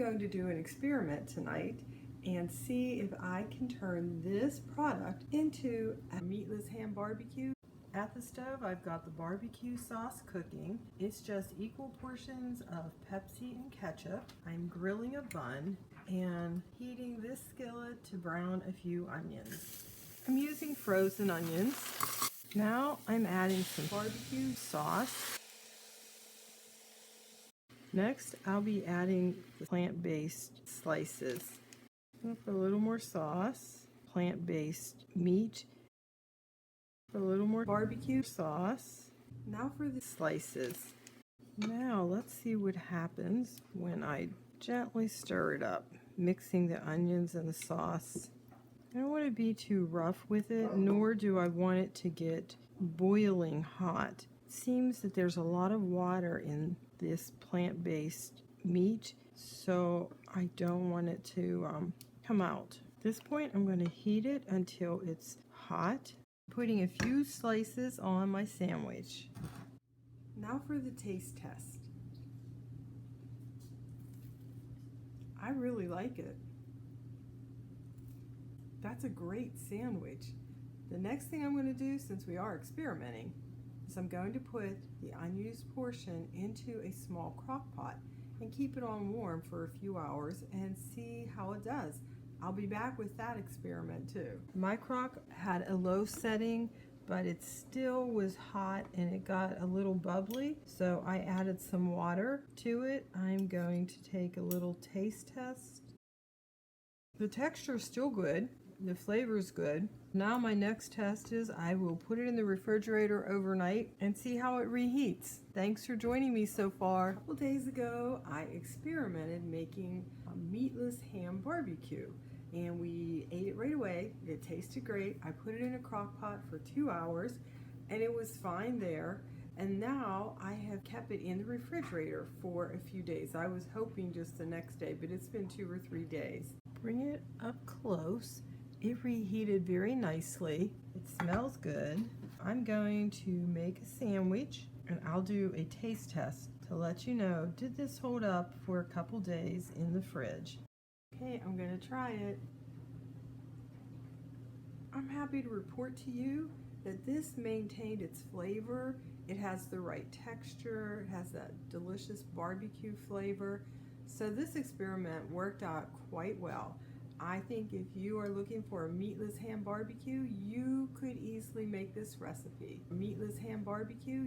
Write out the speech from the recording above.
going to do an experiment tonight and see if I can turn this product into a meatless ham barbecue. At the stove, I've got the barbecue sauce cooking. It's just equal portions of Pepsi and ketchup. I'm grilling a bun and heating this skillet to brown a few onions. I'm using frozen onions. Now I'm adding some barbecue sauce. Next, I'll be adding the plant-based slices. I'll put a little more sauce, plant-based meat, a little more barbecue sauce. Now for the slices. Now let's see what happens when I gently stir it up, mixing the onions and the sauce. I don't want to be too rough with it, nor do I want it to get boiling hot. It seems that there's a lot of water in this plant-based meat, so I don't want it to come out. At this point, I'm going to heat it until it's hot. Putting a few slices on my sandwich. Now for the taste test. I really like it. That's a great sandwich. The next thing I'm going to do, since we are experimenting, is I'm going to put the unused portion into a small crock pot and keep it on warm for a few hours and see how it does. I'll be back with that experiment too. My crock had a low setting, but it still was hot and it got a little bubbly, so I added some water to it. I'm going to take a little taste test. The texture is still good. The flavor is good. Now my next test is I will put it in the refrigerator overnight and see how it reheats. Thanks for joining me so far. A couple days ago, I experimented making a meatless ham barbecue, and we ate it right away. It tasted great. I put it in a crock pot for 2 hours, and it was fine there. And now I have kept it in the refrigerator for a few days. I was hoping just the next day, but it's been 2 or 3 days. Bring it up close. It reheated very nicely. It smells good. I'm going to make a sandwich and I'll do a taste test to let you know, did this hold up for a couple days in the fridge? Okay, I'm gonna try it. I'm happy to report to you that this maintained its flavor. It has the right texture. It has that delicious barbecue flavor. So this experiment worked out quite well. I think if you are looking for a meatless ham barbecue, you could easily make this recipe. Meatless ham barbecue,